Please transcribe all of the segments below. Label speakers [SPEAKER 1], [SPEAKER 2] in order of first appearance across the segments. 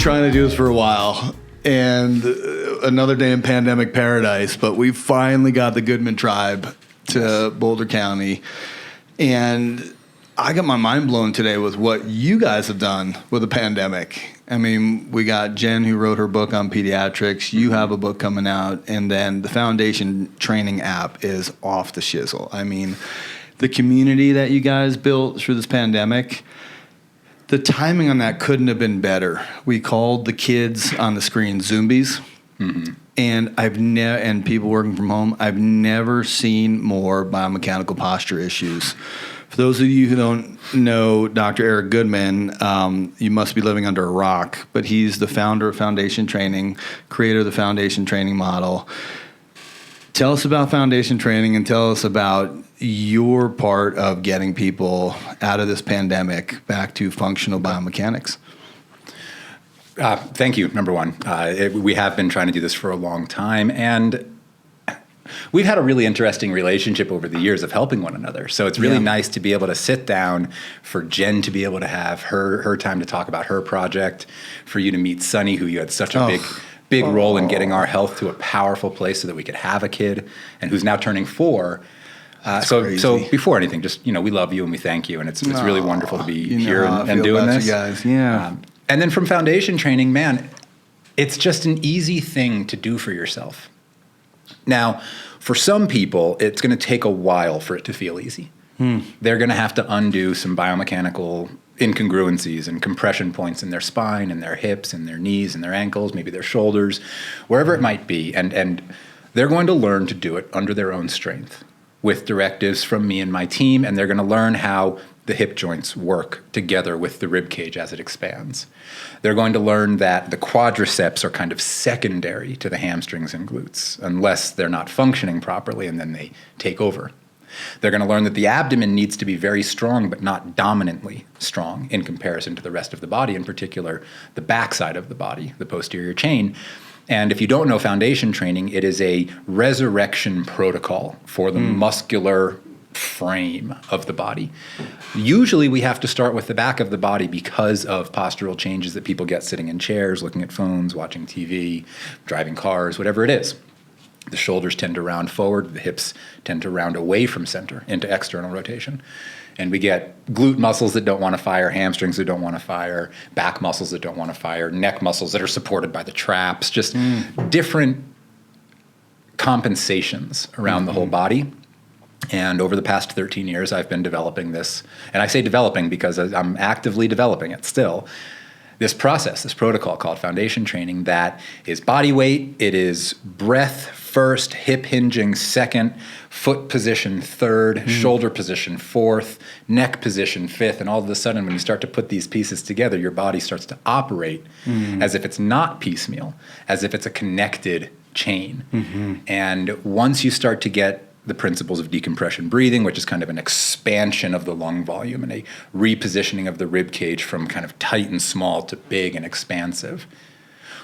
[SPEAKER 1] trying to do this for a while, and another day in pandemic paradise, but we finally got the Goodman tribe to Boulder County, and I got my mind blown today with what you guys have done with the pandemic. I mean, we got Jen who wrote her book on pediatrics. You have a book coming out, and then the Foundation Training app is off the shizzle. I mean, the community that you guys built through this pandemic, the timing on that couldn't have been better. We called the kids on the screen zombies, and and people working from home. I've never seen more biomechanical posture issues. For those of you who don't know Dr. Eric Goodman, you must be living under a rock, but he's the founder of Foundation Training, creator of the Foundation Training model. Tell us about Foundation Training and tell us about your part of getting people out of this pandemic back to functional biomechanics.
[SPEAKER 2] Thank you, number one. We have been trying to do this for a long time, and we've had a really interesting relationship over the years of helping one another. So it's really nice to be able to sit down, for Jen to be able to have her time to talk about her project, for you to meet Sunny, who you had such a big role in getting our health to a powerful place so that we could have a kid, and who's now turning 4. So before anything, just, we love you and we thank you, and it's really wonderful to be here and doing this.
[SPEAKER 1] You guys. Yeah.
[SPEAKER 2] And then from Foundation Training, man, it's just an easy thing to do for yourself. Now, for some people, it's going to take a while for it to feel easy. They're going to have to undo some biomechanical incongruencies and compression points in their spine and their hips and their knees and their ankles, maybe their shoulders, wherever it might be. And they're going to learn to do it under their own strength with directives from me and my team, and they're going to learn how the hip joints work together with the rib cage as it expands. They're going to learn that the quadriceps are kind of secondary to the hamstrings and glutes, unless they're not functioning properly, and then they take over. They're going to learn that the abdomen needs to be very strong, but not dominantly strong in comparison to the rest of the body, in particular, the backside of the body, the posterior chain. And if you don't know Foundation Training, it is a resurrection protocol for the muscular frame of the body. Usually we have to start with the back of the body because of postural changes that people get sitting in chairs, looking at phones, watching TV, driving cars, whatever it is. The shoulders tend to round forward, the hips tend to round away from center into external rotation. And we get glute muscles that don't want to fire, hamstrings that don't want to fire, back muscles that don't want to fire, neck muscles that are supported by the traps, just different compensations around the whole body. And over the past 13 years, I've been developing this. And I say developing because I'm actively developing it still. This process, this protocol called Foundation Training, that is body weight, it is breath first, hip hinging second, foot position third, shoulder position fourth, neck position fifth, and all of a sudden when you start to put these pieces together, your body starts to operate as if it's not piecemeal, as if it's a connected chain. And once you start to get the principles of decompression breathing, which is kind of an expansion of the lung volume and a repositioning of the rib cage from kind of tight and small to big and expansive.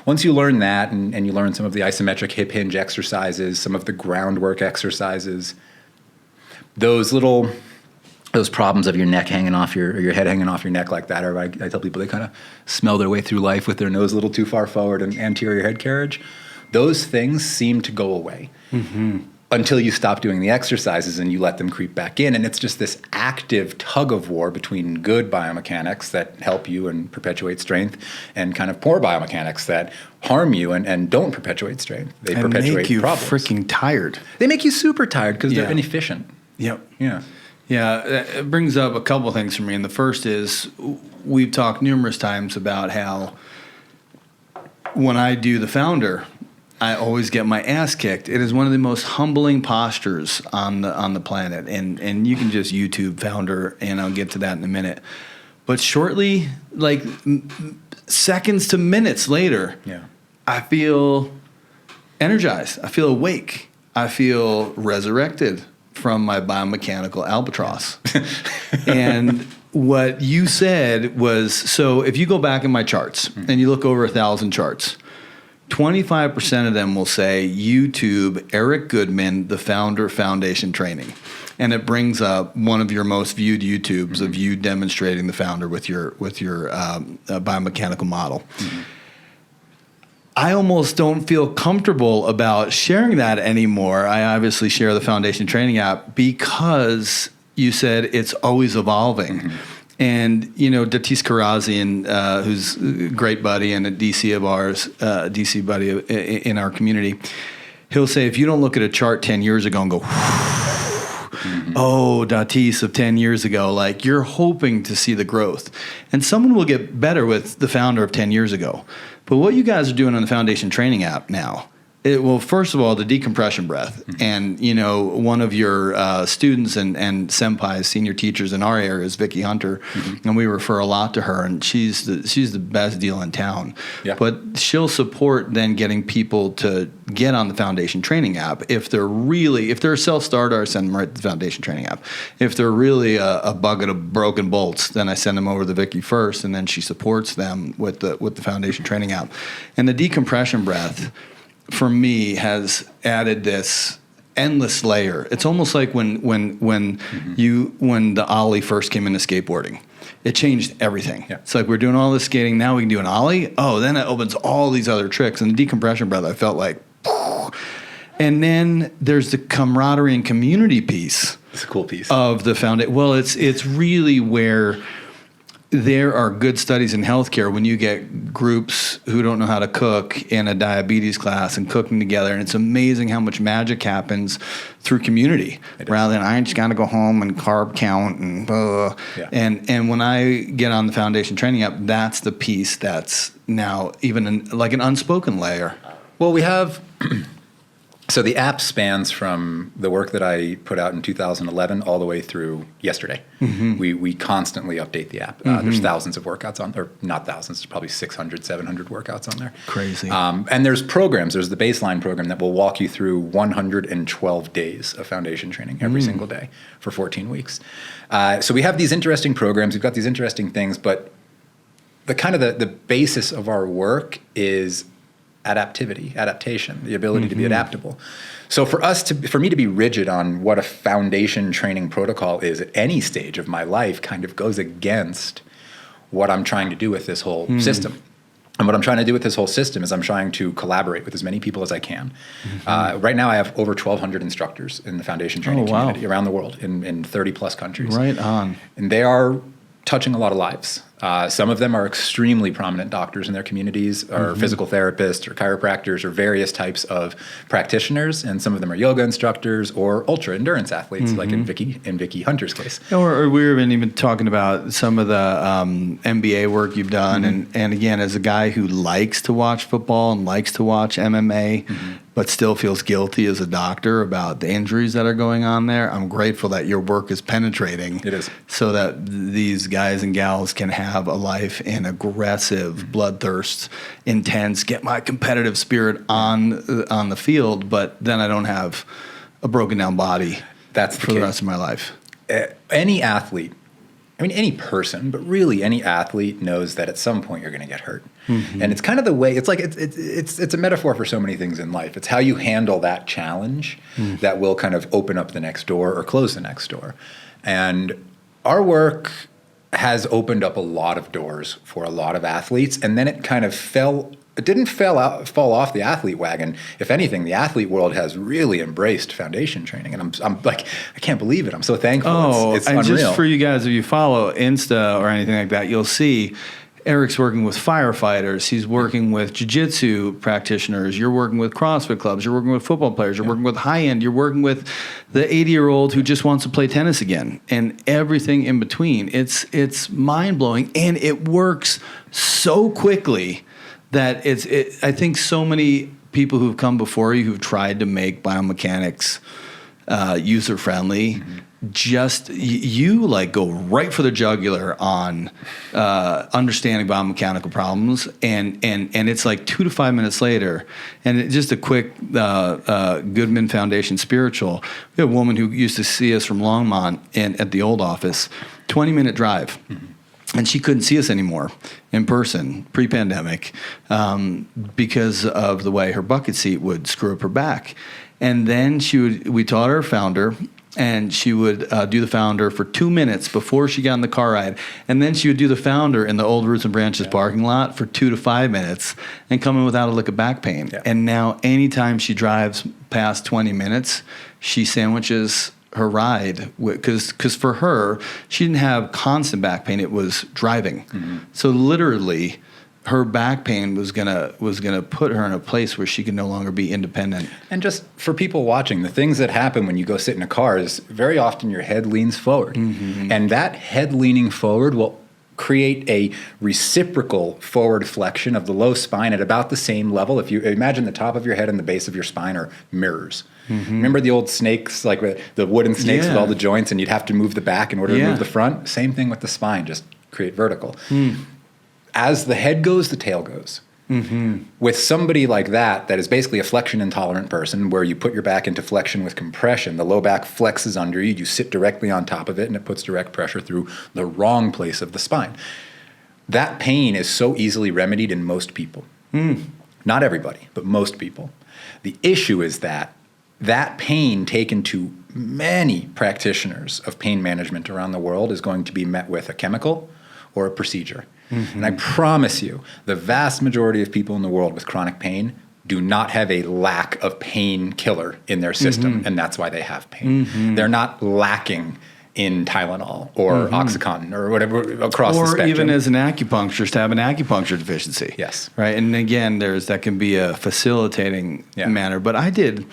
[SPEAKER 2] Once you learn that, and you learn some of the isometric hip hinge exercises, some of the groundwork exercises, those problems of your neck hanging off or your head hanging off your neck like that, or I tell people they kind of smell their way through life with their nose a little too far forward and anterior head carriage, those things seem to go away. Until you stop doing the exercises and you let them creep back in. And it's just this active tug of war between good biomechanics that help you and perpetuate strength and kind of poor biomechanics that harm you and don't perpetuate strength. They perpetuate
[SPEAKER 1] make you
[SPEAKER 2] problems.
[SPEAKER 1] Freaking tired.
[SPEAKER 2] They make you super tired because they're inefficient.
[SPEAKER 1] Yep.
[SPEAKER 2] Yeah.
[SPEAKER 1] Yeah, it brings up a couple of things for me. And the first is we've talked numerous times about how when I do the founder, I always get my ass kicked. It is one of the most humbling postures on the planet, and you can just YouTube founder, and I'll get to that in a minute. But shortly, like seconds to minutes later, I feel energized. I feel awake. I feel resurrected from my biomechanical albatross. And what you said was, so if you go back in my charts and you look over 1,000 charts, 25% of them will say YouTube, Eric Goodman, the founder, Foundation Training. And it brings up one of your most viewed YouTubes of you demonstrating the founder with your biomechanical model. I almost don't feel comfortable about sharing that anymore. I obviously share the Foundation Training app because you said it's always evolving. Mm-hmm. And, Datis Karazian, who's a great buddy and a DC of ours, DC buddy in our community, he'll say, if you don't look at a chart 10 years ago and go, mm-hmm. Oh, Datis of 10 years ago, like you're hoping to see the growth. And someone will get better with the founder of 10 years ago. But what you guys are doing on the Foundation Training app now, first of all, the decompression breath. Mm-hmm. And, one of your students and senpais, senior teachers in our area is Vicki Hunter. Mm-hmm. And we refer a lot to her. And she's the best deal in town. Yeah. But she'll support then getting people to get on the Foundation Training app. If they're a self-starter, I send them right to the Foundation Training app. If they're really a bucket of broken bolts, then I send them over to Vicki first. And then she supports them with the Foundation Training app. And the decompression breath, for me, has added this endless layer. It's almost like when the ollie first came into skateboarding. It changed everything. Yeah. It's like we're doing all this skating, now we can do an ollie. Oh, then it opens all these other tricks. And the decompression breath, I felt like, and then there's the camaraderie and community piece.
[SPEAKER 2] It's a cool piece
[SPEAKER 1] of the foundation. Well, it's really where there are good studies in healthcare when you get groups who don't know how to cook in a diabetes class and cooking together, and it's amazing how much magic happens through community rather than I just got to go home and carb count and and when I get on the Foundation Training app, that's the piece that's now even like an unspoken layer.
[SPEAKER 2] Well, we have. So the app spans from the work that I put out in 2011 all the way through yesterday. Mm-hmm. We constantly update the app. Mm-hmm. There's thousands of workouts on, or not thousands, there's probably 600, 700 workouts on there.
[SPEAKER 1] Crazy.
[SPEAKER 2] And there's programs. There's the baseline program that will walk you through 112 days of foundation training every single day for 14 weeks. So we have these interesting programs. We've got these interesting things, but the kind of the basis of our work is adaptation, the ability to be adaptable. So for me to be rigid on what a foundation training protocol is at any stage of my life kind of goes against what I'm trying to do with this whole system. And what I'm trying to do with this whole system is I'm trying to collaborate with as many people as I can. Mm-hmm. Right now I have over 1,200 instructors in the foundation training community around the world in 30 plus countries.
[SPEAKER 1] Right on.
[SPEAKER 2] And they are touching a lot of lives. Some of them are extremely prominent doctors in their communities, or physical therapists, or chiropractors, or various types of practitioners, and some of them are yoga instructors or ultra endurance athletes, like in Vicki Hunter's case.
[SPEAKER 1] Or we were even talking about some of the MBA work you've done, and again, as a guy who likes to watch football and likes to watch MMA, but still feels guilty as a doctor about the injuries that are going on there, I'm grateful that your work is penetrating.
[SPEAKER 2] It is.
[SPEAKER 1] So that these guys and gals can have a life in aggressive, bloodthirst, intense, get my competitive spirit on the field, but then I don't have a broken down body for the rest of my life.
[SPEAKER 2] Any athlete, I mean, any person, but really any athlete knows that at some point you're going to get hurt. Mm-hmm. And it's kind of the way, it's like, it's a metaphor for so many things in life. It's how you handle that challenge that will kind of open up the next door or close the next door. And our work has opened up a lot of doors for a lot of athletes. And then it kind of didn't fall off the athlete wagon. If anything, the athlete world has really embraced foundation training, and I'm like, I can't believe it. I'm so thankful.
[SPEAKER 1] Oh,
[SPEAKER 2] it's
[SPEAKER 1] and
[SPEAKER 2] unreal.
[SPEAKER 1] Just for you guys, if you follow Insta or anything like that, you'll see Eric's working with firefighters. He's working with jiu-jitsu practitioners. You're working with CrossFit clubs. You're working with football players. You're working with high-end. You're working with the 80-year-old who just wants to play tennis again, and everything in between. It's mind-blowing, and it works so quickly that I think so many people who've come before you who've tried to make biomechanics user-friendly, just you like go right for the jugular on understanding biomechanical problems, and it's like 2 to 5 minutes later, and just a quick Goodman Foundation spiritual. We have a woman who used to see us from Longmont and at the old office, 20-minute drive. And she couldn't see us anymore in person, pre-pandemic, because of the way her bucket seat would screw up her back. And then we taught our founder And she would do the founder for 2 minutes before she got in the car ride. And then she would do the founder in the old Roots and Branches parking lot for 2 to 5 minutes and come in without a lick of back pain. Yeah. And now anytime she drives past 20 minutes, she sandwiches her ride. Because for her, she didn't have constant back pain. It was driving. Mm-hmm. So literally, her back pain was gonna put her in a place where she could no longer be independent.
[SPEAKER 2] And just for people watching, the things that happen when you go sit in a car is very often your head leans forward. Mm-hmm. And that head leaning forward will create a reciprocal forward flexion of the low spine at about the same level. If you imagine the top of your head and the base of your spine are mirrors. Mm-hmm. Remember the old snakes, like the wooden snakes with all the joints, and you'd have to move the back in order to move the front? Same thing with the spine, just create vertical. As the head goes, the tail goes. Mm-hmm. With somebody like that is basically a flexion intolerant person, where you put your back into flexion with compression, the low back flexes under you, you sit directly on top of it, and it puts direct pressure through the wrong place of the spine. That pain is so easily remedied in most people. Not everybody, but most people. The issue is that pain taken to many practitioners of pain management around the world is going to be met with a chemical or a procedure. Mm-hmm. And I promise you, the vast majority of people in the world with chronic pain do not have a lack of painkiller in their system, and that's why they have pain. Mm-hmm. They're not lacking in Tylenol or OxyContin or whatever across the spectrum.
[SPEAKER 1] Or even as an acupuncturist, to have an acupuncture deficiency.
[SPEAKER 2] Yes.
[SPEAKER 1] Right? And again, that can be a facilitating manner. But I did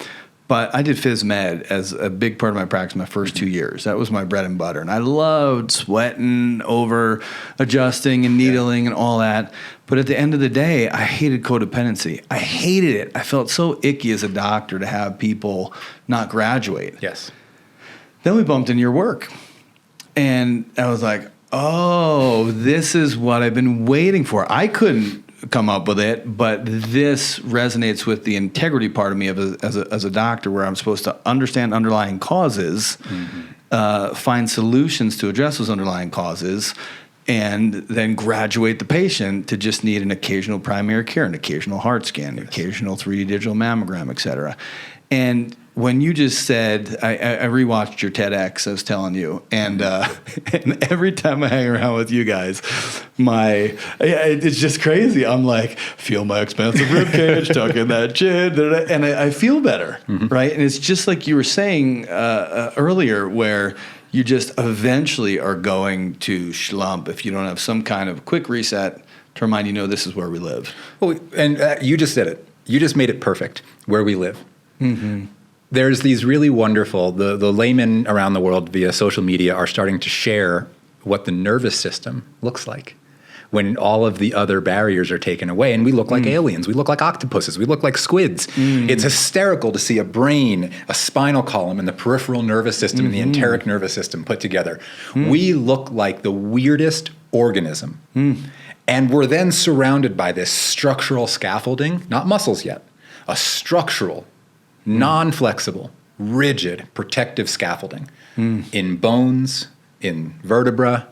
[SPEAKER 1] phys med as a big part of my practice my first 2 years. That was my bread and butter. And I loved sweating, over adjusting and needling and all that. But at the end of the day, I hated codependency. I hated it. I felt so icky as a doctor to have people not graduate.
[SPEAKER 2] Yes.
[SPEAKER 1] Then we bumped into your work. And I was like, oh, this is what I've been waiting for. I couldn't come up with it, but this resonates with the integrity part of me as a doctor, where I'm supposed to understand underlying causes, find solutions to address those underlying causes, and then graduate the patient to just need an occasional primary care, an occasional heart scan, an occasional 3D digital mammogram, et cetera. And when you just said, I rewatched your TEDx, I was telling you, and every time I hang around with you guys, it's just crazy. I'm like, feel my expansive rib cage, tuck in that chin, and I feel better, right? And it's just like you were saying earlier, where you just eventually are going to slump if you don't have some kind of quick reset to remind you, this is where we live.
[SPEAKER 2] Well, and you just did it. You just made it perfect, where we live. Mm-hmm. There's these really wonderful, the laymen around the world via social media are starting to share what the nervous system looks like when all of the other barriers are taken away, and we look like aliens, we look like octopuses, we look like squids. It's hysterical to see a brain, a spinal column, and the peripheral nervous system and the enteric nervous system put together. We look like the weirdest organism. And we're then surrounded by this structural scaffolding, not muscles yet, a structural, non-flexible, rigid, protective scaffolding in bones, in vertebra,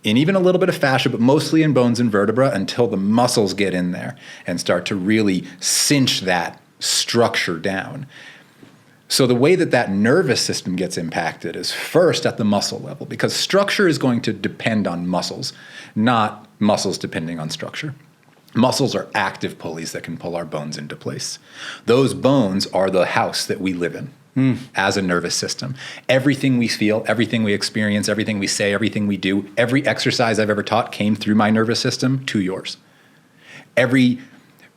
[SPEAKER 2] in even a little bit of fascia, but mostly in bones and vertebra, until the muscles get in there and start to really cinch that structure down. So the way that nervous system gets impacted is first at the muscle level, because structure is going to depend on muscles, not muscles depending on structure. Muscles are active pulleys that can pull our bones into place. Those bones are the house that we live in as a nervous system. Everything we feel, everything we experience, everything we say, everything we do, every exercise I've ever taught came through my nervous system to yours. Every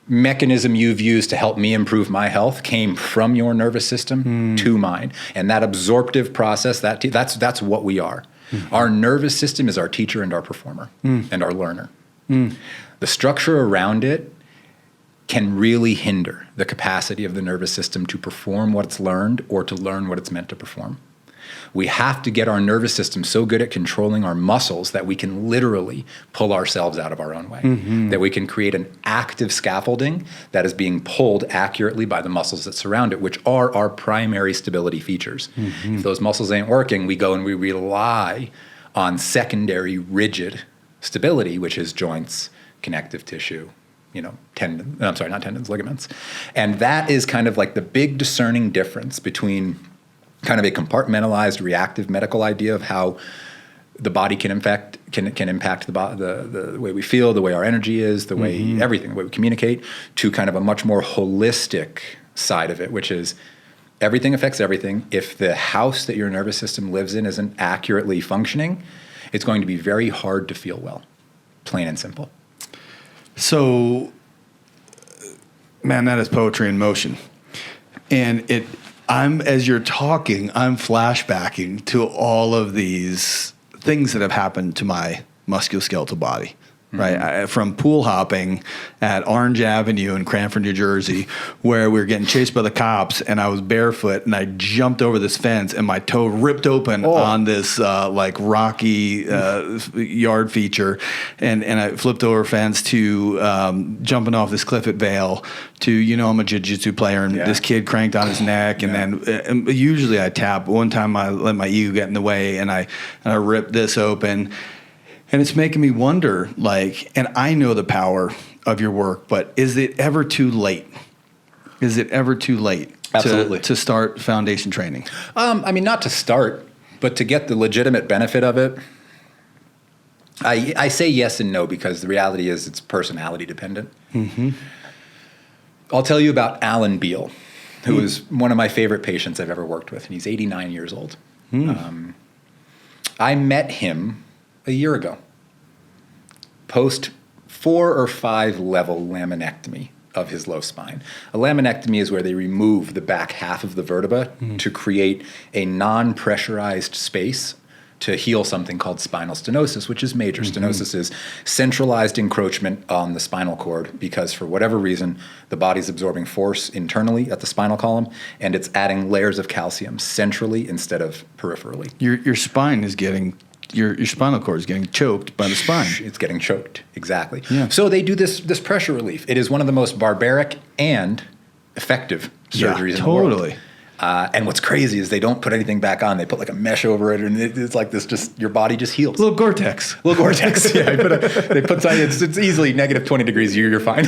[SPEAKER 2] mechanism you've used to help me improve my health came from your nervous system to mine. And that absorptive process, that's what we are. Our nervous system is our teacher and our performer and our learner. The structure around it can really hinder the capacity of the nervous system to perform what it's learned or to learn what it's meant to perform. We have to get our nervous system so good at controlling our muscles that we can literally pull ourselves out of our own way, that we can create an active scaffolding that is being pulled accurately by the muscles that surround it, which are our primary stability features. If those muscles ain't working, we go and we rely on secondary rigid stability, which is joints, connective tissue, ligaments. And that is kind of like the big discerning difference between kind of a compartmentalized, reactive medical idea of how the body can impact the way we feel, the way our energy is, the way everything, the way we communicate, to kind of a much more holistic side of it, which is everything affects everything. If the house that your nervous system lives in isn't accurately functioning, it's going to be very hard to feel well, plain and simple.
[SPEAKER 1] So, man, that is poetry in motion. And as you're talking, I'm flashbacking to all of these things that have happened to my musculoskeletal body, right? From pool hopping at Orange Avenue in Cranford, New Jersey, where we were getting chased by the cops, and I was barefoot, and I jumped over this fence, and my toe ripped open on this like rocky yard feature, and I flipped over a fence, to jumping off this cliff at Vail, to, I'm a jiu-jitsu player, and this kid cranked on his neck, and then usually I tap. One time I let my ego get in the way, and I ripped this open. And it's making me wonder, and I know the power of your work, but is it ever too late? Is it ever too late to start foundation training?
[SPEAKER 2] I mean, not to start, but to get the legitimate benefit of it. I say yes and no, because the reality is it's personality dependent. I'll tell you about Alan Beal, who is one of my favorite patients I've ever worked with, and he's 89 years old. I met him a year ago, post 4 or 5 level laminectomy of his low spine. A laminectomy is where they remove the back half of the vertebra to create a non-pressurized space to heal something called spinal stenosis, which is major. Stenosis is centralized encroachment on the spinal cord because, for whatever reason, the body's absorbing force internally at the spinal column, and it's adding layers of calcium centrally instead of peripherally.
[SPEAKER 1] Your spine is getting... Your spinal cord is getting choked by the spine.
[SPEAKER 2] It's getting choked, exactly.
[SPEAKER 1] Yeah.
[SPEAKER 2] So they do this pressure relief. It is one of the most barbaric and effective surgeries in the world. And what's crazy is they don't put anything back on. They put like a mesh over it, and it's like this. Just your body just heals.
[SPEAKER 1] Little Gore-Tex.
[SPEAKER 2] Yeah, they put something. It's easily negative 20 degrees. You're fine.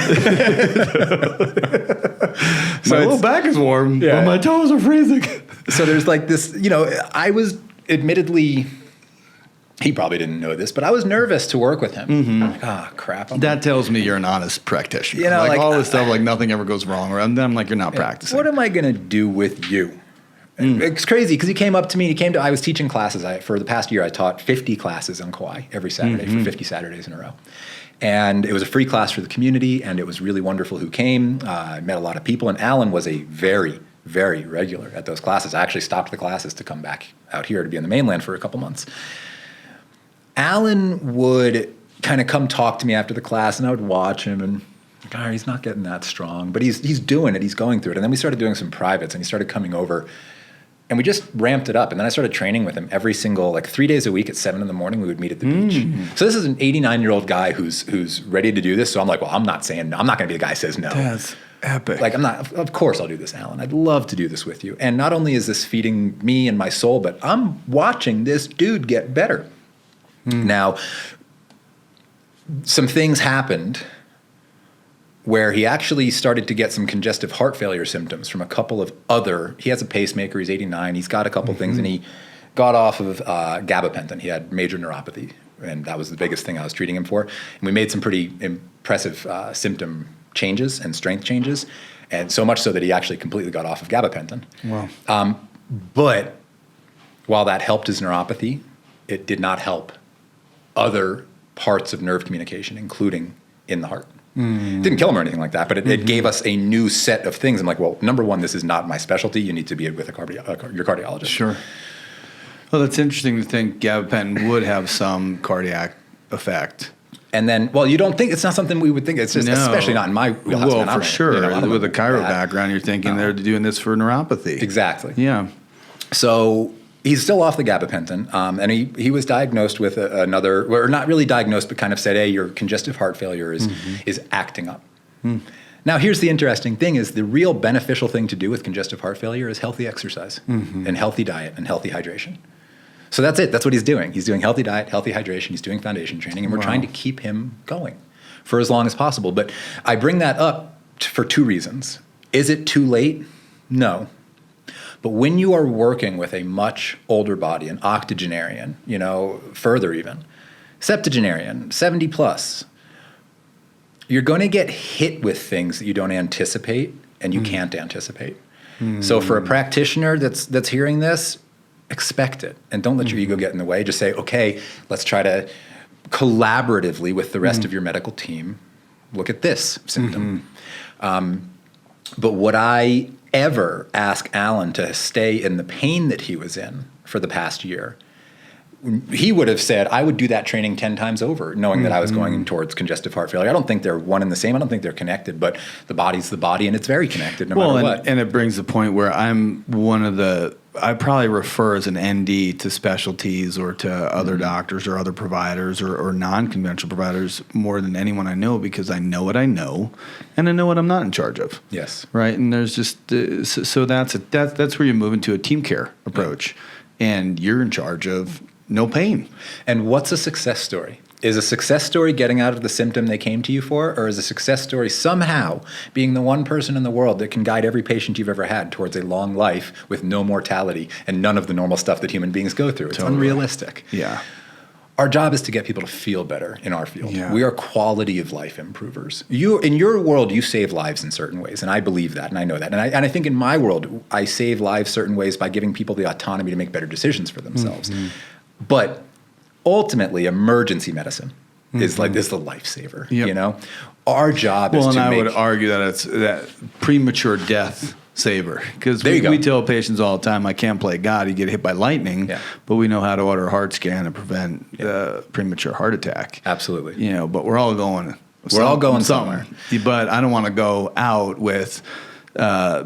[SPEAKER 1] My little back is warm, but my toes are freezing.
[SPEAKER 2] So there's like this. I was admittedly. He probably didn't know this, but I was nervous to work with him. I'm like, crap.
[SPEAKER 1] That tells me you're an honest practitioner. All this stuff, nothing ever goes wrong. And I'm like, you're not practicing.
[SPEAKER 2] What am I going to do with you? It's crazy because he came up to me. I was teaching classes. For the past year, I taught 50 classes on Kauai every Saturday for 50 Saturdays in a row. And it was a free class for the community, and it was really wonderful who came. I met a lot of people, and Alan was a very, very regular at those classes. I actually stopped the classes to come back out here to be on the mainland for a couple months. Alan would kind of come talk to me after the class, and I would watch him, and he's not getting that strong, but he's doing it. He's going through it. And then we started doing some privates, and he started coming over, and we just ramped it up. And then I started training with him every single, 3 days a week at 7 in.the morning. We would meet at the beach. So this is an 89-year-old guy who's ready to do this. So I'm like, well, I'm not going to be the guy who says no.
[SPEAKER 1] That's epic.
[SPEAKER 2] Of course I'll do this, Alan. I'd love to do this with you. And not only is this feeding me and my soul, but I'm watching this dude get better. Now, some things happened where he actually started to get some congestive heart failure symptoms from a couple of he has a pacemaker, he's 89, he's got a couple things, and he got off of gabapentin. He had major neuropathy, and that was the biggest thing I was treating him for. And we made some pretty impressive symptom changes and strength changes, and so much so that he actually completely got off of gabapentin.
[SPEAKER 1] Wow.
[SPEAKER 2] But while that helped his neuropathy, it did not help other parts of nerve communication, including in the heart. It didn't kill him or anything like that, but it gave us a new set of things. I'm like, well, number one, this is not my specialty. You need to be with your cardiologist.
[SPEAKER 1] Sure. Well, that's interesting to think gabapentin would have some cardiac effect.
[SPEAKER 2] And then, you don't think, it's not something we would think. It's just, especially not in my wheelhouse.
[SPEAKER 1] Well, for sure. With a chiro background, you're thinking they're doing this for neuropathy.
[SPEAKER 2] Exactly.
[SPEAKER 1] Yeah.
[SPEAKER 2] So he's still off the gabapentin, and he was diagnosed with another, or not really diagnosed, but kind of said, hey, your congestive heart failure is acting up. Now, here's the interesting thing is the real beneficial thing to do with congestive heart failure is healthy exercise and healthy diet and healthy hydration. So that's it. That's what he's doing. He's doing healthy diet, healthy hydration. He's doing foundation training, and we're trying to keep him going for as long as possible. But I bring that up for two reasons. Is it too late? No. But when you are working with a much older body, an octogenarian, further even, septuagenarian, 70 plus, you're going to get hit with things that you don't anticipate and you can't anticipate. So for a practitioner that's hearing this, expect it and don't let your ego get in the way. Just say, okay, let's try to collaboratively with the rest of your medical team look at this symptom. But would I ever ask Alan to stay in the pain that he was in for the past year? He would have said, I would do that training 10 times over, knowing that I was going towards congestive heart failure. I don't think they're one and the same. I don't think they're connected, but the body's the body, and it's very connected no matter what.
[SPEAKER 1] And it brings the point where I probably refer as an ND to specialties or to other doctors or other providers or non-conventional providers more than anyone I know, because I know what I know and I know what I'm not in charge of.
[SPEAKER 2] Yes.
[SPEAKER 1] Right. And there's just, so that's where you move into a team care approach, and you're in charge of no pain.
[SPEAKER 2] And what's a success story? Is a success story getting out of the symptom they came to you for, or is a success story somehow being the one person in the world that can guide every patient you've ever had towards a long life with no mortality and none of the normal stuff that human beings go through? It's unrealistic.
[SPEAKER 1] Yeah.
[SPEAKER 2] Our job is to get people to feel better in our field.
[SPEAKER 1] Yeah.
[SPEAKER 2] We are quality of life improvers. In your world, you save lives in certain ways, and I believe that, and I know that. And I think in my world, I save lives certain ways by giving people the autonomy to make better decisions for themselves. But ultimately, emergency medicine is the lifesaver.
[SPEAKER 1] Yep.
[SPEAKER 2] Our job is to
[SPEAKER 1] and I
[SPEAKER 2] make...
[SPEAKER 1] would argue that it's that premature death saver, because we tell patients all the time, I can't play God, you get hit by lightning, but we know how to order a heart scan and prevent premature heart attack.
[SPEAKER 2] Absolutely.
[SPEAKER 1] But we're all going
[SPEAKER 2] somewhere.
[SPEAKER 1] But I don't want to go out with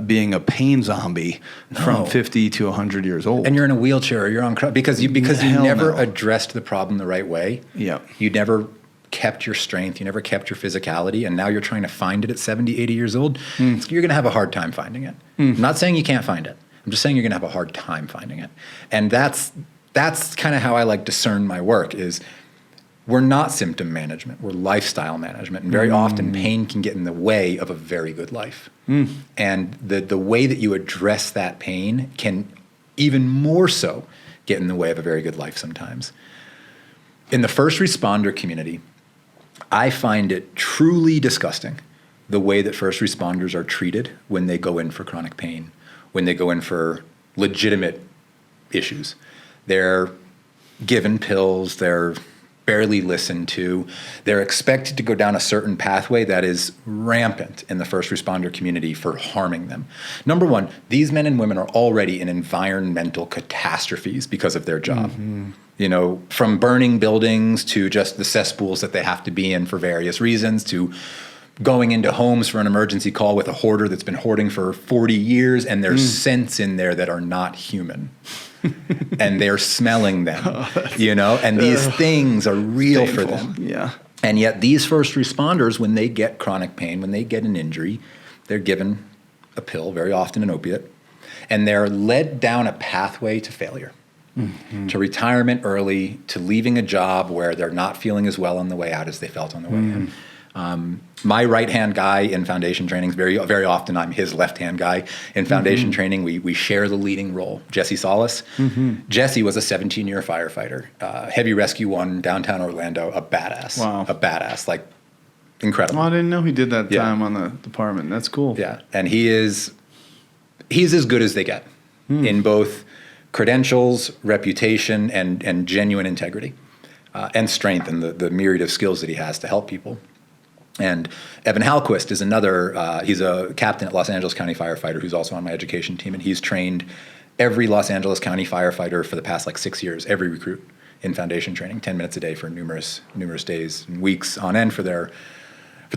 [SPEAKER 1] being a pain zombie from 50 to 100 years old.
[SPEAKER 2] And you're in a wheelchair or you're on because you never addressed the problem the right way.
[SPEAKER 1] Yeah.
[SPEAKER 2] You never kept your strength, you never kept your physicality, and now you're trying to find it at 70, 80 years old. You're going to have a hard time finding it. I'm not saying you can't find it. I'm just saying you're going to have a hard time finding it. And that's kind of how I like discern my work is we're not symptom management, we're lifestyle management. And very often pain can get in the way of a very good life. And the way that you address that pain can even more so get in the way of a very good life sometimes. In the first responder community, I find it truly disgusting the way that first responders are treated when they go in for chronic pain, when they go in for legitimate issues. They're given pills, they're barely listened to, they're expected to go down a certain pathway that is rampant in the first responder community for harming them. Number one, these men and women are already in environmental catastrophes because of their job. From burning buildings to just the cesspools that they have to be in for various reasons, to going into homes for an emergency call with a hoarder that's been hoarding for 40 years and there's scents in there that are not human. And they're smelling them, and these things are real for them.
[SPEAKER 1] Yeah.
[SPEAKER 2] And yet these first responders, when they get chronic pain, when they get an injury, they're given a pill, very often an opiate, and they're led down a pathway to failure. To retirement early, to leaving a job where they're not feeling as well on the way out as they felt on the way in. My right-hand guy in foundation trainings, very, very often I'm his left-hand guy in foundation training. We share the leading role. Jesse Solis. Jesse was a 17-year firefighter, Heavy Rescue 1, downtown Orlando, a badass.
[SPEAKER 1] Wow.
[SPEAKER 2] A badass, like incredible.
[SPEAKER 1] Oh, I didn't know he did that time on the department. That's cool.
[SPEAKER 2] Yeah, and he's as good as they get in both credentials, reputation, and genuine integrity, and strength, and the myriad of skills that he has to help people. And Evan Halquist is another, he's a captain at Los Angeles County Firefighter who's also on my education team, and he's trained every Los Angeles County firefighter for the past 6 years, every recruit in foundation training, 10 minutes a day for numerous days and weeks on end for their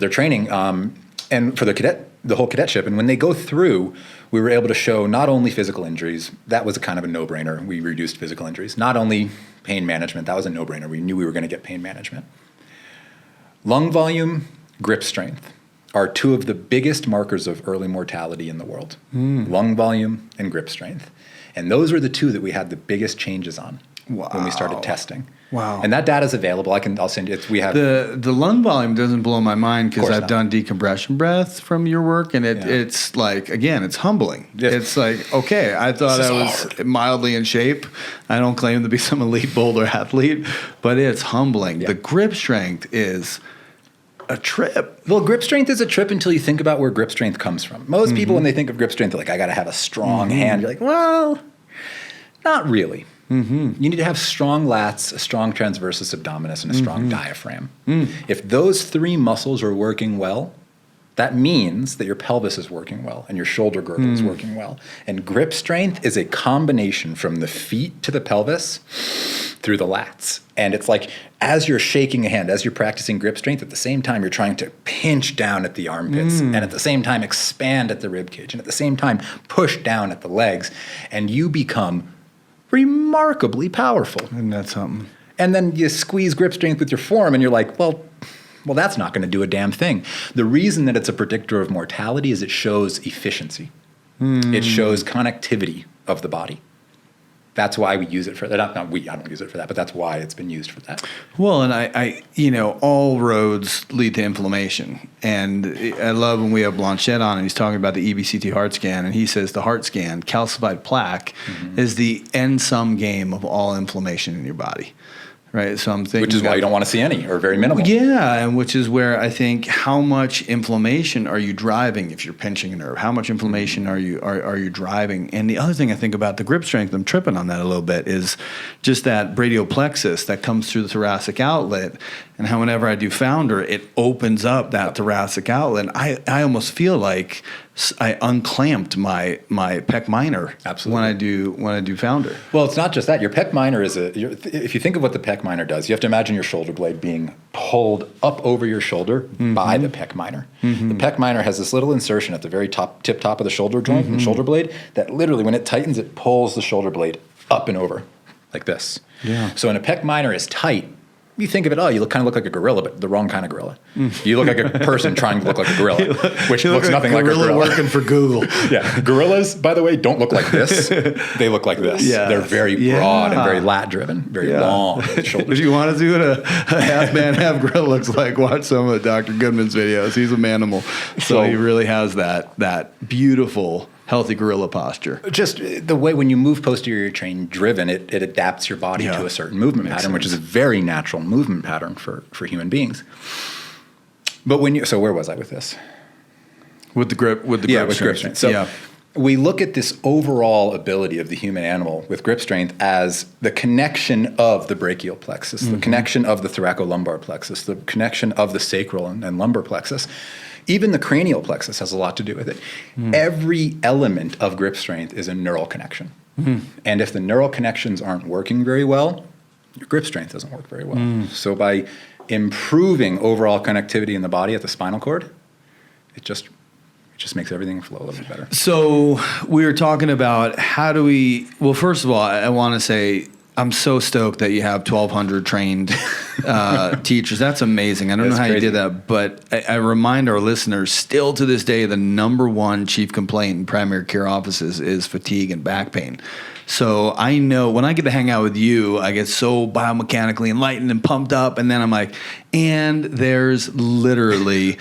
[SPEAKER 2] training, and for the whole cadetship. And when they go through, we were able to show not only physical injuries, that was a kind of a no-brainer. We reduced physical injuries. Not only pain management, that was a no-brainer. We knew we were going to get pain management. Lung volume, grip strength are two of the biggest markers of early mortality in the world. Lung volume and grip strength. And those were the two that we had the biggest changes on. when we started testing.
[SPEAKER 1] Wow.
[SPEAKER 2] And that data is available. I'll send you. We have
[SPEAKER 1] the lung volume doesn't blow my mind because I've
[SPEAKER 2] not.
[SPEAKER 1] done decompression breath from your work, and it's like, again, it's humbling.
[SPEAKER 2] Yeah.
[SPEAKER 1] It's like, okay, I thought I was mildly in shape. I don't claim to be some elite boulder athlete, but it's humbling.
[SPEAKER 2] Yeah.
[SPEAKER 1] The grip strength is a trip.
[SPEAKER 2] Well, grip strength is a trip until you think about where grip strength comes from. Most people, when they think of grip strength, they're like, I got to have a strong hand. You're like, well, not really. You need to have strong lats, a strong transversus abdominis, and a strong diaphragm. If those three muscles are working well, that means that your pelvis is working well and your shoulder girdle is working well. And grip strength is a combination from the feet to the pelvis through the lats. And it's like, as you're shaking a hand, as you're practicing grip strength, at the same time, you're trying to pinch down at the armpits, and at the same time, expand at the rib cage, and at the same time, push down at the legs. And you become remarkably powerful.
[SPEAKER 1] And that's something.
[SPEAKER 2] And then you squeeze grip strength with your forearm, and you're like, well, that's not going to do a damn thing. The reason that it's a predictor of mortality is it shows efficiency. It shows connectivity of the body. That's why we use it for that. I don't use it for that, but that's why it's been used for that.
[SPEAKER 1] Well, and I all roads lead to inflammation. And I love when we have Blanchette on and he's talking about the EBCT heart scan, and he says the heart scan, calcified plaque, is the end sum game of all inflammation in your body. Right, so I'm thinking,
[SPEAKER 2] which is why you don't want to see any or very minimal.
[SPEAKER 1] Yeah, and which is where I think, how much inflammation are you driving if you're pinching a nerve? How much inflammation are you driving? And the other thing I think about the grip strength, I'm tripping on that a little bit, is just that brachial plexus that comes through the thoracic outlet, and how whenever I do founder, it opens up that thoracic outlet. I almost feel like I unclamped my pec minor.
[SPEAKER 2] Absolutely.
[SPEAKER 1] when I do founder.
[SPEAKER 2] Well, it's not just that. Your pec minor if you think of what the pec minor does, you have to imagine your shoulder blade being pulled up over your shoulder by the pec minor. The pec minor has this little insertion at the very tip top of the shoulder joint and shoulder blade that literally, when it tightens, it pulls the shoulder blade up and over like this.
[SPEAKER 1] Yeah.
[SPEAKER 2] So when a pec minor is tight, you think of it, you kind of look like a gorilla, but the wrong kind of gorilla. You look like a person trying to look like a gorilla, which looks nothing like a gorilla.
[SPEAKER 1] Working for Google.
[SPEAKER 2] Yeah. Gorillas, by the way, don't look like this. They look like this.
[SPEAKER 1] Yeah.
[SPEAKER 2] They're very broad and very lat-driven, very long shoulders.
[SPEAKER 1] If you want to see what a half man, half gorilla looks like, watch some of Dr. Goodman's videos. He's a manimal. So he really has that beautiful, healthy gorilla posture.
[SPEAKER 2] Just the way when you move posterior chain driven, it adapts your body to a certain movement pattern, which is a very natural movement pattern for human beings. But so where was I with this?
[SPEAKER 1] With the grip strength.
[SPEAKER 2] So we look at this overall ability of the human animal with grip strength as the connection of the brachial plexus, the connection of the thoracolumbar plexus, the connection of the sacral and lumbar plexus. Even the cranial plexus has a lot to do with it. Every element of grip strength is a neural connection. And if the neural connections aren't working very well, your grip strength doesn't work very well. So by improving overall connectivity in the body at the spinal cord, it just makes everything flow a little bit better.
[SPEAKER 1] So we were talking about well, first of all, I want to say I'm so stoked that you have 1,200 trained teachers. That's amazing. I don't know how you did that, but I remind our listeners, still to this day, the number one chief complaint in primary care offices is fatigue and back pain. So I know when I get to hang out with you, I get so biomechanically enlightened and pumped up, and then I'm like, and there's literally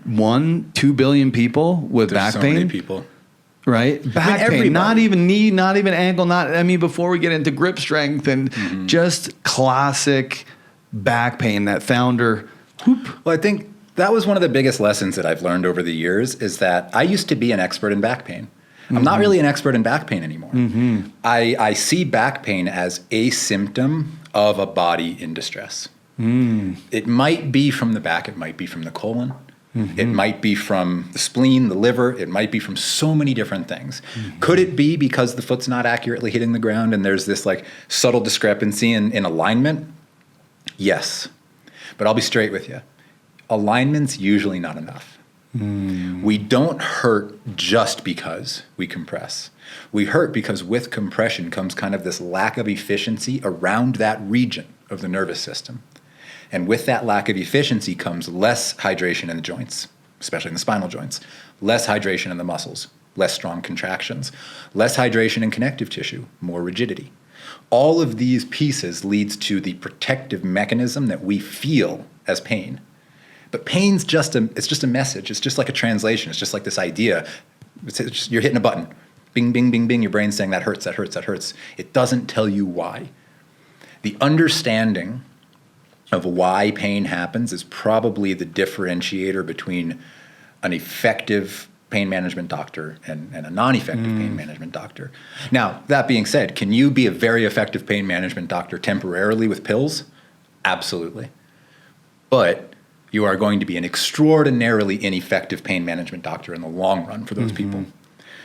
[SPEAKER 1] 1-2 billion people with back pain.
[SPEAKER 2] There's so many people.
[SPEAKER 1] Right? Back pain, not even knee, not even ankle, before we get into grip strength and just classic back pain, that founder whoop.
[SPEAKER 2] Well, I think that was one of the biggest lessons that I've learned over the years is that I used to be an expert in back pain. I'm not really an expert in back pain anymore. I see back pain as a symptom of a body in distress. It might be from the back, it might be from the colon. It might be from the spleen, the liver. It might be from so many different things. Could it be because the foot's not accurately hitting the ground and there's this like subtle discrepancy in alignment? Yes. But I'll be straight with you. Alignment's usually not enough. We don't hurt just because we compress. We hurt because with compression comes kind of this lack of efficiency around that region of the nervous system. And with that lack of efficiency comes less hydration in the joints, especially in the spinal joints, less hydration in the muscles, less strong contractions, less hydration in connective tissue, more rigidity. All of these pieces leads to the protective mechanism that we feel as pain. But pain's it's just a message. It's just like a translation. It's just like this idea. You're hitting a button. Bing, bing, bing, bing. Your brain's saying that hurts, that hurts, that hurts. It doesn't tell you why. The understanding of why pain happens is probably the differentiator between an effective pain management doctor and a non-effective pain management doctor. Now, that being said, can you be a very effective pain management doctor temporarily with pills? Absolutely. But you are going to be an extraordinarily ineffective pain management doctor in the long run for those people.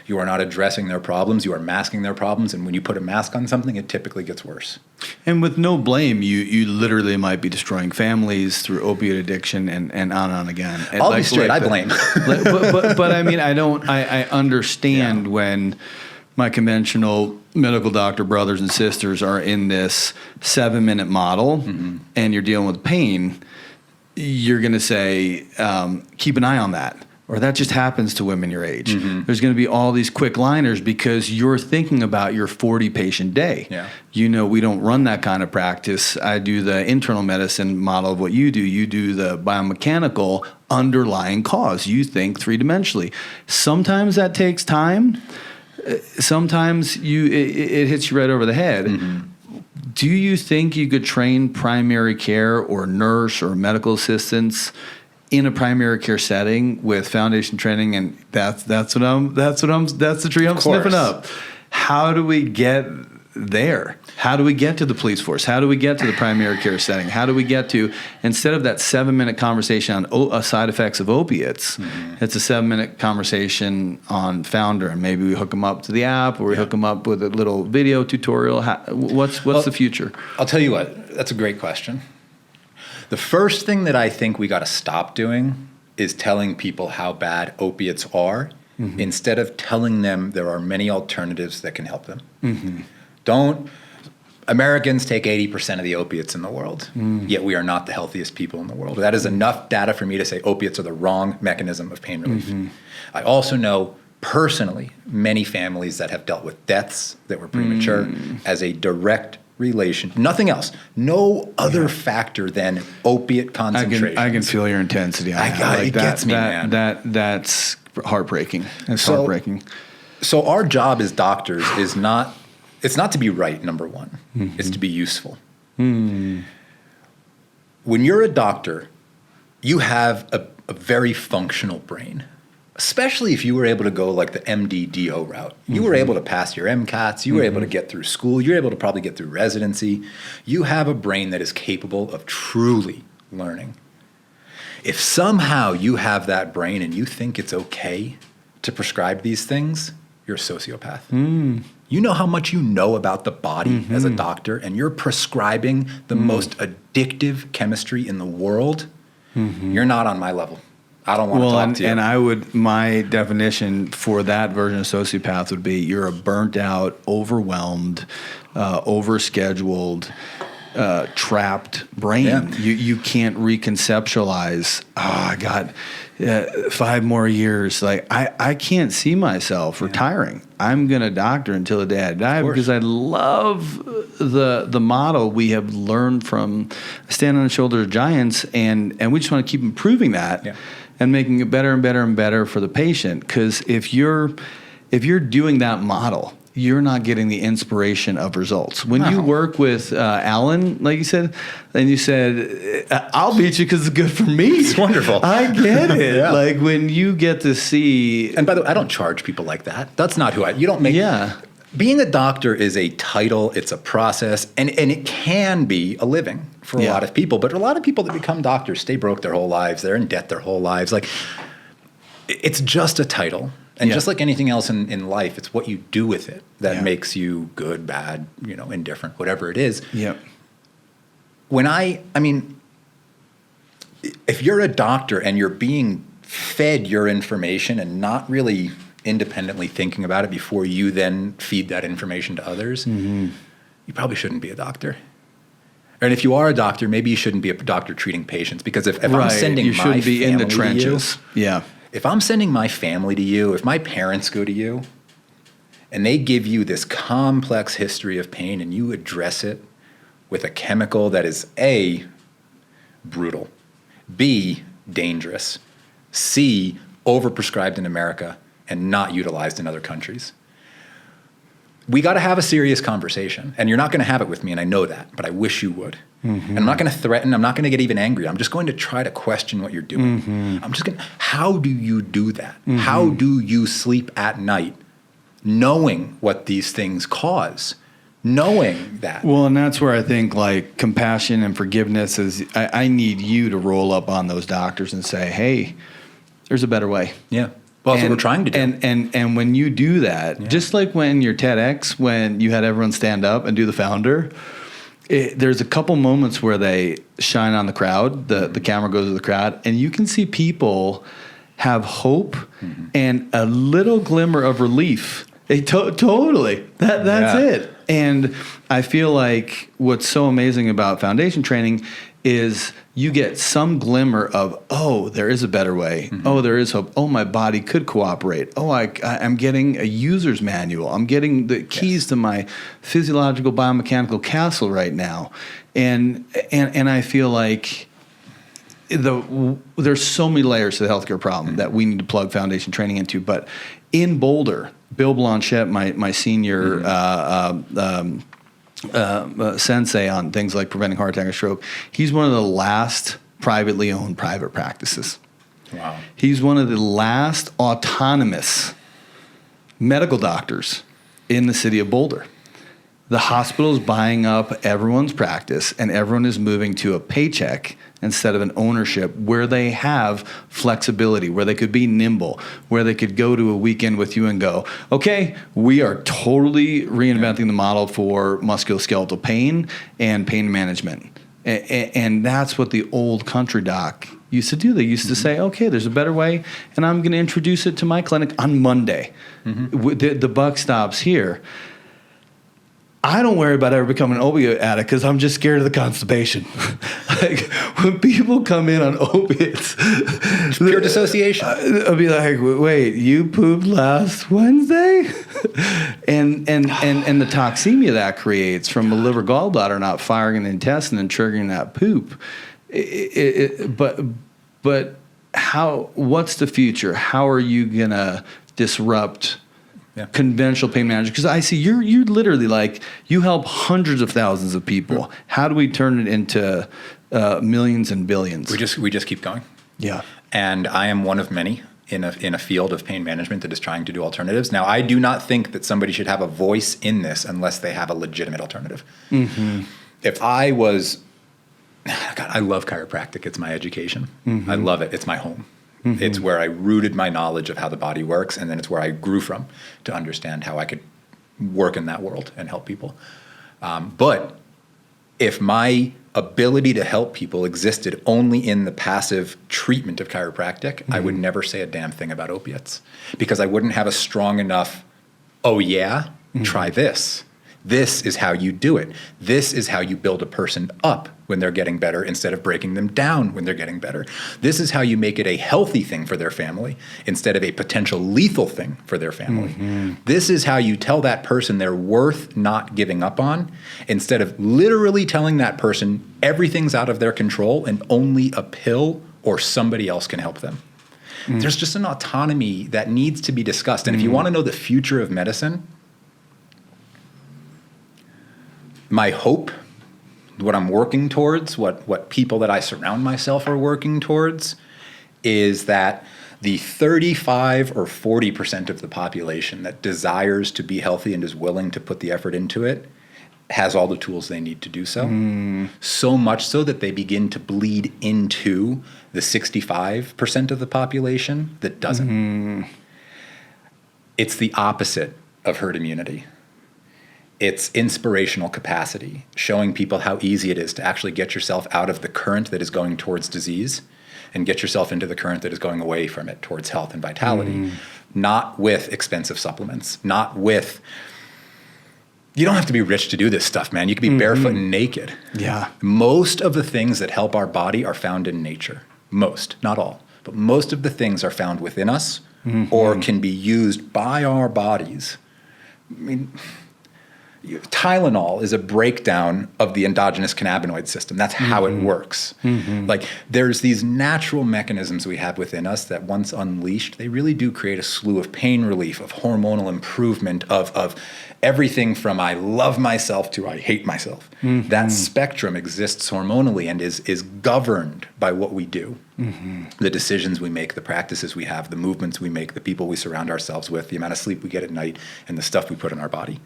[SPEAKER 2] You are not addressing their problems. You are masking their problems. And when you put a mask on something, it typically gets worse.
[SPEAKER 1] And with no blame, you literally might be destroying families through opiate addiction and on and on again.
[SPEAKER 2] I'll be straight. I blame.
[SPEAKER 1] but I mean, I understand when my conventional medical doctor brothers and sisters are in this 7-minute model and you're dealing with pain, you're going to say, keep an eye on that. Or that just happens to women your age. There's going to be all these quick liners because you're thinking about your 40 patient day.
[SPEAKER 2] Yeah.
[SPEAKER 1] You know, we don't run that kind of practice. I do the internal medicine model of what you do. You do the biomechanical underlying cause. You think 3-dimensionally. Sometimes that takes time. Sometimes it hits you right over the head. Do you think you could train primary care or nurse or medical assistants in a primary care setting with foundation training? And that's the tree I'm sniffing up. How do we get there? How do we get to the police force? How do we get to the primary care setting? How do we get to, instead of that 7-minute conversation on side effects of opiates, it's a 7-minute conversation on Founder, and maybe we hook them up to the app, or we hook them up with a little video tutorial. What's the future?
[SPEAKER 2] I'll tell you what, that's a great question. The first thing that I think we got to stop doing is telling people how bad opiates are instead of telling them there are many alternatives that can help them. Americans take 80% of the opiates in the world, yet we are not the healthiest people in the world. That is enough data for me to say opiates are the wrong mechanism of pain relief. I also know personally many families that have dealt with deaths that were premature as a direct relation, nothing else, no other factor than opiate concentration.
[SPEAKER 1] I can feel your intensity on that.
[SPEAKER 2] It gets me, man.
[SPEAKER 1] That's heartbreaking. It's heartbreaking.
[SPEAKER 2] So our job as doctors is not to be right, number one. It's to be useful. When you're a doctor, you have a very functional brain. Especially if you were able to go like the MD-DO route. You were able to pass your MCATs. You were able to get through school. You're able to probably get through residency. You have a brain that is capable of truly learning. If somehow you have that brain and you think it's okay to prescribe these things, you're a sociopath. You know how much you know about the body as a doctor, and you're prescribing the most addictive chemistry in the world. You're not on my level. I don't want to talk to you.
[SPEAKER 1] And my definition for that version of sociopath would be you're a burnt out, overwhelmed, overscheduled, trapped brain.
[SPEAKER 2] Yeah.
[SPEAKER 1] You can't reconceptualize, I got 5 more years. Like I can't see myself retiring. I'm going to doctor until the day I die because I love the model we have learned from Stand on the Shoulders of Giants, and we just want to keep improving that. Yeah. And making it better and better and better for the patient. Because if you're doing that model, you're not getting the inspiration of results. When you work with Alan, like you said, and you said, I'll beat you because it's good for me.
[SPEAKER 2] It's wonderful.
[SPEAKER 1] I get it. Like when you get to see.
[SPEAKER 2] And by the way, I don't charge people like that. That's not who you don't make.
[SPEAKER 1] Yeah.
[SPEAKER 2] Being a doctor is a title, it's a process, and it can be a living for a lot of people. But a lot of people that become doctors stay broke their whole lives. They're in debt their whole lives. Like, it's just a title. And just like anything else in life, it's what you do with it that makes you good, bad, indifferent, whatever it is.
[SPEAKER 1] Yeah.
[SPEAKER 2] I mean, if you're a doctor and you're being fed your information and not really independently thinking about it before you then feed that information to others, you probably shouldn't be a doctor. And if you are a doctor, maybe you shouldn't be a doctor treating patients, because if I'm sending my family
[SPEAKER 1] be in the trenches.
[SPEAKER 2] If I'm sending my family to you, if my parents go to you, and they give you this complex history of pain, and you address it with a chemical that is A, brutal, B, dangerous, C, overprescribed in America and not utilized in other countries. We got to have a serious conversation, and you're not going to have it with me, and I know that, but I wish you would. And I'm not going to threaten. I'm not going to get even angry. I'm just going to try to question what you're doing. I'm just going to, how do you do that? How do you sleep at night knowing what these things cause? Knowing that.
[SPEAKER 1] Well, and that's where I think like compassion and forgiveness is, I need you to roll up on those doctors and say, hey, there's a better way.
[SPEAKER 2] Yeah. Well, that's what we're trying to do.
[SPEAKER 1] And when you do that, just like when your TEDx, when you had everyone stand up and do the founder, there's a couple moments where they shine on the crowd, the camera goes to the crowd, and you can see people have hope and a little glimmer of relief. Totally. That's it. And I feel like what's so amazing about foundation training is you get some glimmer of, oh, there is a better way. Oh, there is hope. Oh, my body could cooperate. Oh, I'm getting a user's manual. I'm getting the keys to my physiological biomechanical castle right now. And I feel like there's so many layers to the healthcare problem that we need to plug foundation training into. But in Boulder, Bill Blanchette, my senior sensei on things like preventing heart attack or stroke, he's one of the last privately owned private practices.
[SPEAKER 2] Wow.
[SPEAKER 1] He's one of the last autonomous medical doctors in the city of Boulder. The hospital is buying up everyone's practice, and everyone is moving to a paycheck instead of an ownership where they have flexibility, where they could be nimble, where they could go to a weekend with you and go, okay, we are totally reinventing the model for musculoskeletal pain and pain management. And that's what the old country doc used to do. They used to say, okay, there's a better way, and I'm going to introduce it to my clinic on Monday. The buck stops here. I don't worry about ever becoming an opiate addict because I'm just scared of the constipation. Like when people come in on opiates,
[SPEAKER 2] it's pure dissociation.
[SPEAKER 1] I'll be like, "Wait, you pooped last Wednesday?" and the toxemia that creates from a liver gallbladder not firing an intestine and triggering that poop. But how? What's the future? How are you gonna disrupt conventional pain management? Because I see you're literally like, you help hundreds of thousands of people. How do we turn it into millions and billions?
[SPEAKER 2] We just keep going.
[SPEAKER 1] Yeah.
[SPEAKER 2] And I am one of many in a field of pain management that is trying to do alternatives. Now, I do not think that somebody should have a voice in this unless they have a legitimate alternative. If I was, God, I love chiropractic. It's my education. I love it. It's my home. It's where I rooted my knowledge of how the body works, and then it's where I grew from to understand how I could work in that world and help people. But if my ability to help people existed only in the passive treatment of chiropractic, I would never say a damn thing about opiates, because I wouldn't have a strong enough, oh yeah, try this. This is how you do it. This is how you build a person up when they're getting better instead of breaking them down when they're getting better. This is how you make it a healthy thing for their family instead of a potential lethal thing for their family. This is how you tell that person they're worth not giving up on instead of literally telling that person everything's out of their control and only a pill or somebody else can help them. There's just an autonomy that needs to be discussed. And if you want to know the future of medicine, my hope, what I'm working towards, what people that I surround myself are working towards, is that the 35 or 40% of the population that desires to be healthy and is willing to put the effort into it has all the tools they need to do so. So much so that they begin to bleed into the 65% of the population that doesn't. It's the opposite of herd immunity. It's inspirational capacity, showing people how easy it is to actually get yourself out of the current that is going towards disease and get yourself into the current that is going away from it towards health and vitality, not with expensive supplements, not with, you don't have to be rich to do this stuff, man. You can be barefoot and naked.
[SPEAKER 1] Yeah.
[SPEAKER 2] Most of the things that help our body are found in nature. Most, not all, but most of the things are found within us or can be used by our bodies Tylenol is a breakdown of the endogenous cannabinoid system. That's how it works. Like there's these natural mechanisms we have within us that once unleashed, they really do create a slew of pain relief, of hormonal improvement, of everything from I love myself to I hate myself. That spectrum exists hormonally and is governed by what we do. The decisions we make, the practices we have, the movements we make, the people we surround ourselves with, the amount of sleep we get at night, and the stuff we put in our body.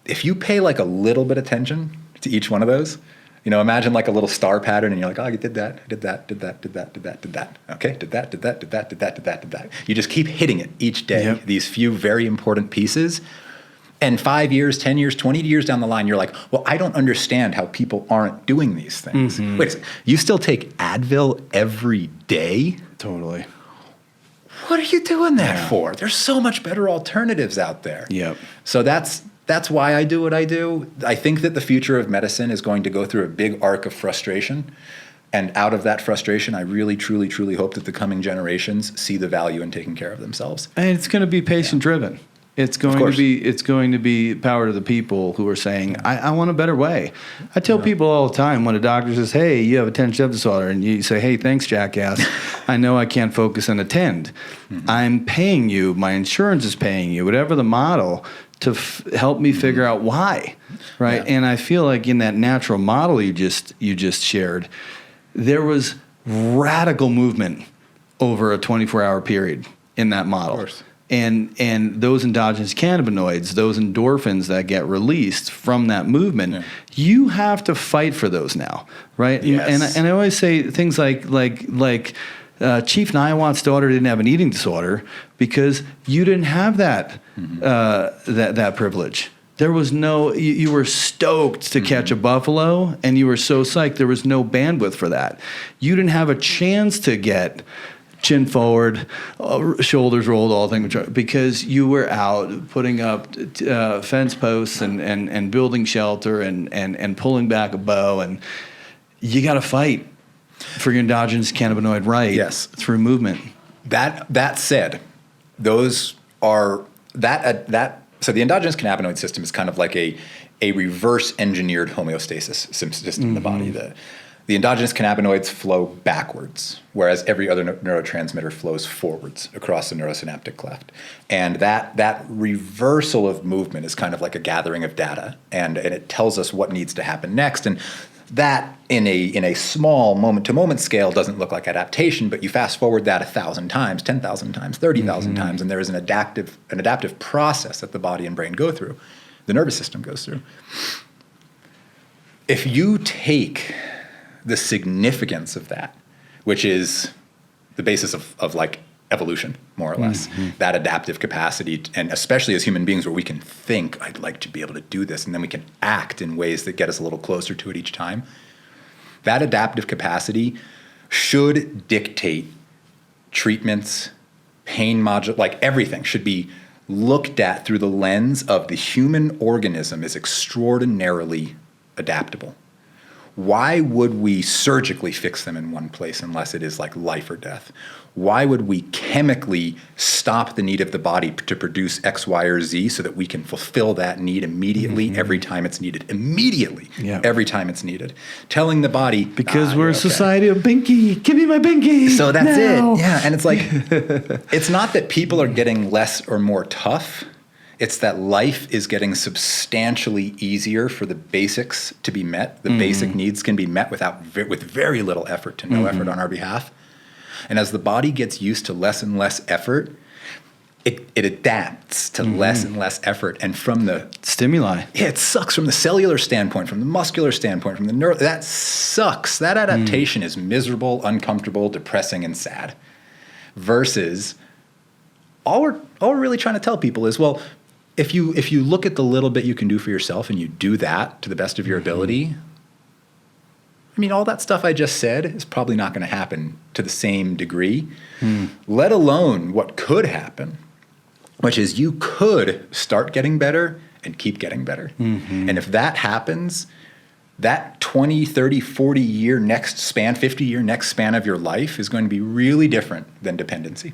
[SPEAKER 2] If you pay like a little bit of attention to each one of those, imagine like a little star pattern and you're like, oh, you did that, did that, did that, did that, did that, did that. Okay, did that, did that, did that, did that, did that, did that. You just keep hitting it each day, these few very important pieces. And 5 years, 10 years, 20 years down the line, you're like, well, I don't understand how people aren't doing these things. Wait a second, you still take Advil every day?
[SPEAKER 1] Totally.
[SPEAKER 2] What are you doing that for? There's so much better alternatives out there.
[SPEAKER 1] Yep.
[SPEAKER 2] So that's why I do what I do. I think that the future of medicine is going to go through a big arc of frustration. And out of that frustration, I really, truly, truly hope that the coming generations see the value in taking care of themselves.
[SPEAKER 1] And it's going to be patient driven. It's going to be power to the people who are saying, I want a better way. I tell people all the time when a doctor says, hey, you have attention deficit disorder, and you say, hey, thanks, jackass. I know I can't focus and attend. I'm paying you. My insurance is paying you. Whatever the model to help me figure out why, right? And I feel like in that natural model you just shared, there was radical movement over a 24-hour period in that model. Of course. And those endogenous cannabinoids, those endorphins that get released from that movement, you have to fight for those now, right? Yes. And I always say things like Chief Niawat's daughter didn't have an eating disorder because you didn't have that that privilege. There was no, you were stoked to catch a buffalo, and you were so psyched there was no bandwidth for that. You didn't have a chance to get chin forward, shoulders rolled, all things, because you were out putting up fence posts and building shelter and pulling back a bow, and you got to fight for your endogenous cannabinoid through movement.
[SPEAKER 2] That said, those are so the endogenous cannabinoid system is kind of like a reverse engineered homeostasis system in the body. The endogenous cannabinoids flow backwards, whereas every other neurotransmitter flows forwards across the neurosynaptic cleft. And that reversal of movement is kind of like a gathering of data, and it tells us what needs to happen next. And that in a small moment-to-moment scale doesn't look like adaptation, but you fast forward that 1,000 times, 10,000 times, 30,000 times, and there is an adaptive process that the body and brain go through, the nervous system goes through. If you take the significance of that, which is the basis of like evolution, more or less, that adaptive capacity, and especially as human beings where we can think, I'd like to be able to do this, and then we can act in ways that get us a little closer to it each time. That adaptive capacity should dictate treatments, pain modulation, like everything should be looked at through the lens of the human organism is extraordinarily adaptable. Why would we surgically fix them in one place unless it is like life or death? Why would we chemically stop the need of the body to produce X, Y, or Z so that we can fulfill that need immediately every time it's needed? Immediately, every time it's needed. Telling the body...
[SPEAKER 1] Because we're a society of binky. Give me my binky.
[SPEAKER 2] So that's it. Yeah, and it's like, it's not that people are getting less or more tough. It's that life is getting substantially easier for the basics to be met. The basic needs can be met with very little effort to no effort on our behalf. And as the body gets used to less and less effort, it adapts to less and less effort. And from the
[SPEAKER 1] stimuli,
[SPEAKER 2] it sucks from the cellular standpoint, from the muscular standpoint, from the neuro. That sucks. That adaptation is miserable, uncomfortable, depressing, and sad. Versus, all we're really trying to tell people is, well, if you look at the little bit you can do for yourself and you do that to the best of your ability, I mean, all that stuff I just said is probably not going to happen to the same degree, let alone what could happen, which is you could start getting better and keep getting better. And if that happens, that 20, 30, 40-year next span, 50-year next span of your life is going to be really different than dependency.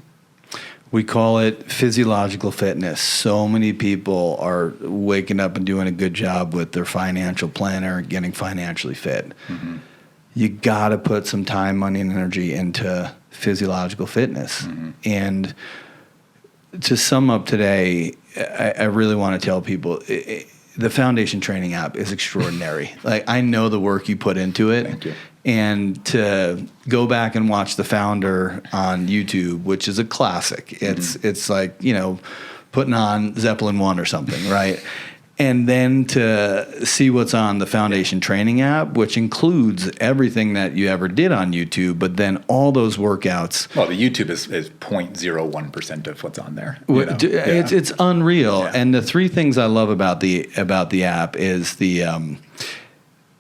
[SPEAKER 1] We call it physiological fitness. So many people are waking up and doing a good job with their financial planner, getting financially fit. Mm-hmm. You got to put some time, money, and energy into physiological fitness. Mm-hmm. And to sum up today, I really want to tell people the Foundation Training app is extraordinary. Like, I know the work you put into it.
[SPEAKER 2] Thank you.
[SPEAKER 1] And to go back and watch The Founder on YouTube, which is a classic. It's like, putting on Zeppelin 1 or something, right? And then to see what's on the Foundation Training app, which includes everything that you ever did on YouTube, but then all those workouts.
[SPEAKER 2] Well, the YouTube is 0.01% of what's on there.
[SPEAKER 1] It's unreal.
[SPEAKER 2] Yeah.
[SPEAKER 1] And the three things I love about the app is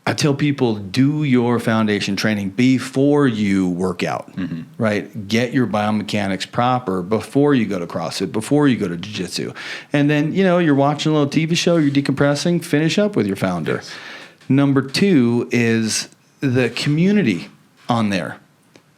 [SPEAKER 1] I tell people, do your foundation training before you work out, right? Get your biomechanics proper before you go to CrossFit, before you go to jiu-jitsu. And then, you're watching a little TV show, you're decompressing, finish up with your founder.
[SPEAKER 2] Yes.
[SPEAKER 1] Number two is the community on there.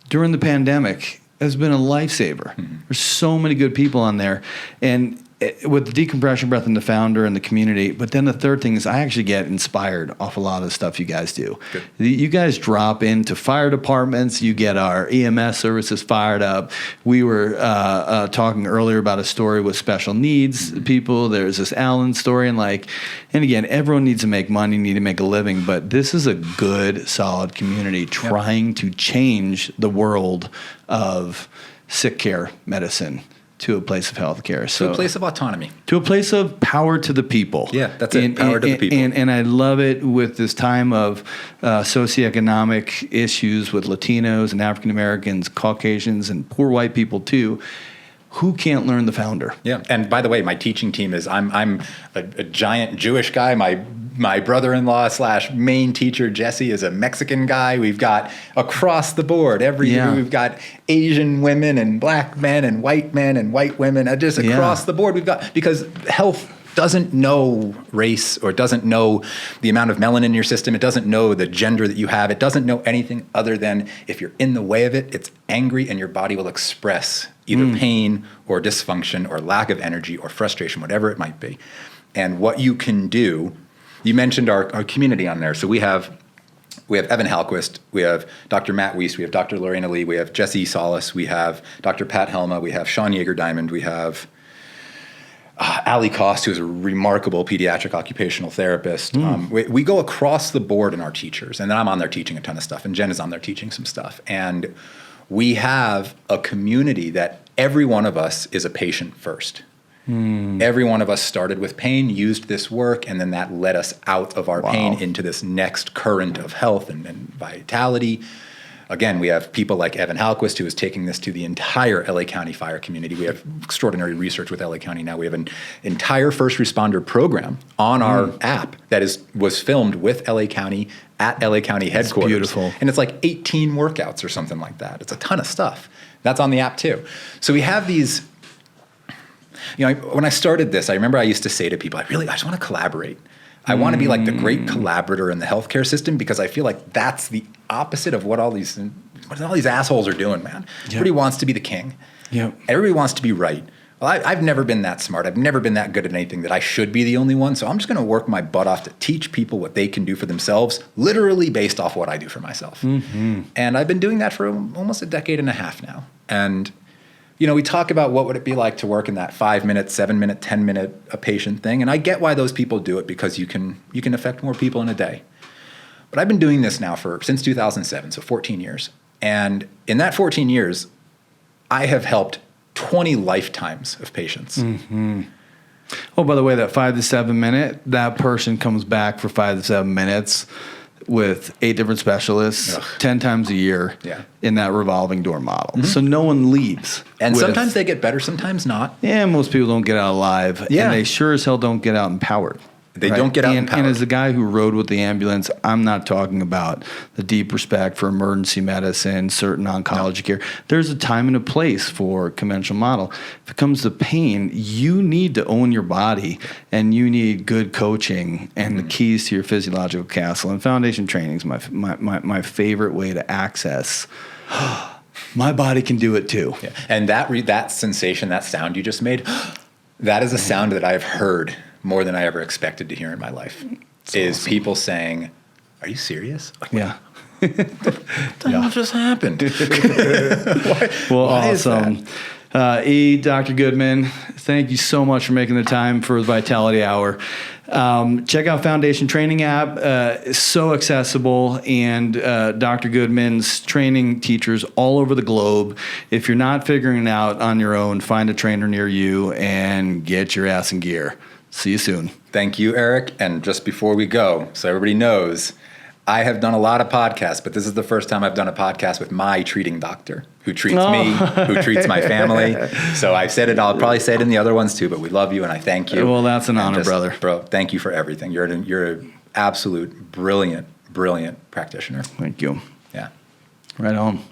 [SPEAKER 1] During the pandemic has been a lifesaver. There's so many good people on there. And with the decompression breath and the founder and the community. But then the third thing is I actually get inspired off a lot of the stuff you guys do.
[SPEAKER 2] Good.
[SPEAKER 1] You guys drop into fire departments. You get our EMS services fired up. We were talking earlier about a story with special needs people. There's this Allen story. And again, everyone needs to make money, need to make a living. But this is a good, solid community trying to change the world of sick care medicine to a place of healthcare.
[SPEAKER 2] To a place of autonomy.
[SPEAKER 1] To a place of power to the people.
[SPEAKER 2] Yeah, that's it. Power to the people.
[SPEAKER 1] And I love it with this time of socioeconomic issues with Latinos and African Americans, Caucasians, and poor white people too. Who can't learn the founder?
[SPEAKER 2] Yeah, and by the way, my teaching team is I'm a giant Jewish guy. My brother-in-law / main teacher, Jesse, is a Mexican guy. We've got across the board every year. We've got Asian women and black men and white women. Just across the board, we've got, because health doesn't know race, or it doesn't know the amount of melanin in your system. It doesn't know the gender that you have. It doesn't know anything other than if you're in the way of it, it's angry, and your body will express either pain or dysfunction or lack of energy or frustration, whatever it might be. And what you can do, you mentioned our community on there. So we have Evan Halquist, we have Dr. Matt Weiss, we have Dr. Lorena Lee, we have Jesse Solis, we have Dr. Pat Helma, we have Sean Yeager-Diamond, we have Ali Cost, who is a remarkable pediatric occupational therapist. We go across the board in our teachers, and then I'm on there teaching a ton of stuff, and Jen is on there teaching some stuff. And we have a community that every one of us is a patient first. Every one of us started with pain, used this work, and then that led us out of our pain into this next current of health and vitality. Again, we have people like Evan Halquist, who is taking this to the entire LA County fire community. We have extraordinary research with LA County now. We have an entire first responder program on our app that was filmed with LA County at LA County headquarters.
[SPEAKER 1] It's beautiful.
[SPEAKER 2] And it's like 18 workouts or something like that. It's a ton of stuff. That's on the app too. So we have these, when I started this, I remember I used to say to people, I just want to collaborate. I want to be like the great collaborator in the healthcare system, because I feel like that's the opposite of what all these assholes are doing, man. Everybody wants to be the king. Everybody wants to be right. Well, I've never been that smart. I've never been that good at anything that I should be the only one. So I'm just going to work my butt off to teach people what they can do for themselves, literally based off what I do for myself. And I've been doing that for almost a decade and a half now. And we talk about what would it be like to work in that 5-minute, 7-minute, 10-minute a patient thing. And I get why those people do it, because you can affect more people in a day. But I've been doing this now since 2007, so 14 years. And in that 14 years, I have helped 20 lifetimes of patients.
[SPEAKER 1] Oh, by the way, that 5 to 7 minute, that person comes back for 5 to 7 minutes with 8 different specialists 10 times a year in that revolving door model. So no one leaves.
[SPEAKER 2] And sometimes they get better, sometimes not.
[SPEAKER 1] Yeah, most people don't get out alive. And they sure as hell don't get out empowered.
[SPEAKER 2] They don't get out empowered.
[SPEAKER 1] And as a guy who rode with the ambulance, I'm not talking about the deep respect for emergency medicine, certain oncology care. There's a time and a place for conventional model. If it comes to pain, you need to own your body, and you need good coaching and the keys to your physiological castle. And foundation training is my favorite way to access my body can do it too.
[SPEAKER 2] Yeah. And that sensation, that sound you just made, that is a sound that I've heard more than I ever expected to hear in my life. Is awesome. People saying, "Are you serious?" Like,
[SPEAKER 1] yeah.
[SPEAKER 2] What the hell just happened?
[SPEAKER 1] Why awesome. Dr. Goodman, thank you so much for making the time for the Vitality Hour. Check out Foundation Training app. It's so accessible, and Dr. Goodman's training teachers all over the globe. If you're not figuring it out on your own, find a trainer near you and get your ass in gear. See you soon.
[SPEAKER 2] Thank you, Eric. And just before we go, so everybody knows, I have done a lot of podcasts, but this is the first time I've done a podcast with my treating doctor, who treats me, who treats my family. So I've said it, I'll probably say it in the other ones too, but we love you and I thank you.
[SPEAKER 1] Well, that's an honor, brother.
[SPEAKER 2] Bro, thank you for everything. You're an absolute brilliant practitioner.
[SPEAKER 1] Thank you.
[SPEAKER 2] Yeah.
[SPEAKER 1] Right on.